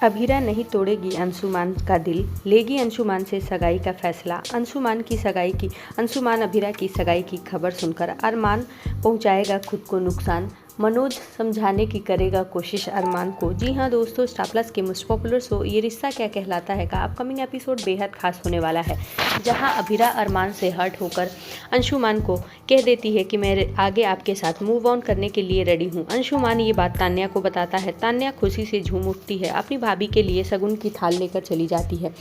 अभीरा नहीं तोड़ेगी अंशुमान का दिल, लेगी अंशुमान से सगाई का फैसला। अंशुमान अभीरा की सगाई की खबर सुनकर अरमान पहुंचाएगा खुद को नुकसान। मनोज समझाने की करेगा कोशिश अरमान को। जी हाँ दोस्तों, स्टार प्लस के मोस्ट पॉपुलर शो ये रिश्ता क्या कहलाता है का अपकमिंग एपिसोड बेहद खास होने वाला है, जहां अभीरा अरमान से हर्ट होकर अंशुमान को कह देती है कि मैं आगे आपके साथ मूव ऑन करने के लिए रेडी हूँ। अंशुमान ये बात तान्या को बताता है। तान्या खुशी से झूम उठती है, अपनी भाभी के लिए शगुन की थाल लेकर चली जाती है।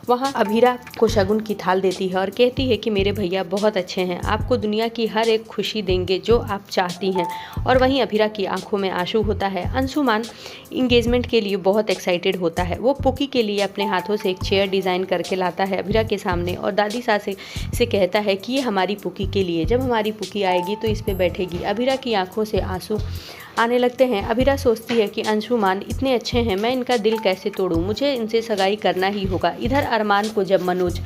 वहाँ अभीरा को शगुन की थाल देती है और कहती है कि मेरे भैया बहुत अच्छे हैं, आपको दुनिया की हर एक खुशी देंगे जो आप चाहती हैं। और वहीं अभीरा की आंखों में आंसू होता है। अंशुमान इंगेजमेंट के लिए बहुत एक्साइटेड होता है। वो पुकी के लिए अपने हाथों से एक चेयर डिज़ाइन करके लाता है अभीरा के सामने और दादी सास से कहता है कि ये हमारी पुकी के लिए, जब हमारी पुकी आएगी तो इस पे बैठेगी। अभीरा की आंखों से आंसू आने लगते हैं। अभीरा सोचती है कि अंशुमान इतने अच्छे हैं, मैं इनका दिल कैसे तोड़ूं, मुझे इनसे सगाई करना ही होगा। इधर अरमान को जब मनोज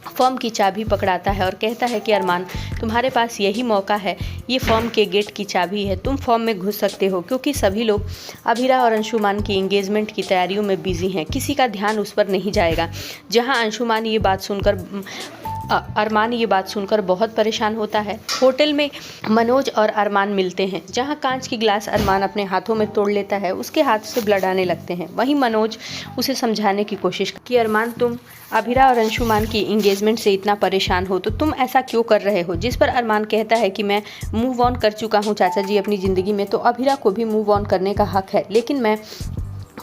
फॉर्म की चाबी पकड़ाता है और कहता है कि अरमान, तुम्हारे पास यही मौका है, ये फॉर्म के गेट की चाबी है, तुम फॉर्म में घुस सकते हो। क्योंकि सभी लोग अभीरा और अंशुमान की एंगेजमेंट की तैयारियों में बिजी हैं, किसी का ध्यान उस पर नहीं जाएगा। जहां अरमान ये बात सुनकर बहुत परेशान होता है। होटल में मनोज और अरमान मिलते हैं, जहां कांच की गिलास अरमान अपने हाथों में तोड़ लेता है, उसके हाथ से ब्लड आने लगते हैं। वहीं मनोज उसे समझाने की कोशिश कि अरमान, तुम अभीरा और अंशुमान की एंगेजमेंट से इतना परेशान हो तो तुम ऐसा क्यों कर रहे हो। जिस पर अरमान कहता है कि मैं मूव ऑन कर चुका हूँ चाचा जी अपनी ज़िंदगी में, तो अभीरा को भी मूव ऑन करने का हक है, लेकिन मैं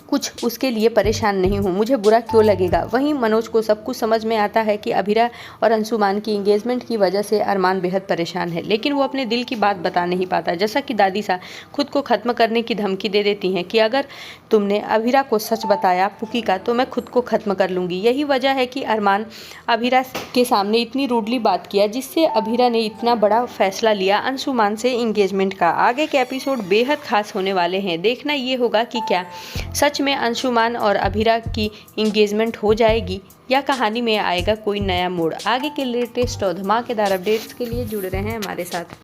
कुछ उसके लिए परेशान नहीं हूँ, मुझे बुरा क्यों लगेगा। वहीं मनोज को सब कुछ समझ में आता है कि अभीरा और अंशुमान की एंगेजमेंट की वजह से अरमान बेहद परेशान है, लेकिन वो अपने दिल की बात बता नहीं पाता। जैसा कि दादी सा खुद को ख़त्म करने की धमकी दे देती हैं कि अगर तुमने अभीरा को सच बताया पुकी का, तो मैं खुद को ख़त्म कर लूँगी। यही वजह है कि अरमान अभीरा के सामने इतनी रूडली बात किया, जिससे अभीरा ने इतना बड़ा फैसला लिया अंशुमान से एंगेजमेंट का। आगे के एपिसोड बेहद खास होने वाले हैं, देखना ये होगा कि क्या सच में अंशुमान और अभीरा की एंगेजमेंट हो जाएगी या कहानी में आएगा कोई नया मोड़। आगे के लेटेस्ट और धमाकेदार अपडेट्स के लिए जुड़े रहें हमारे साथ।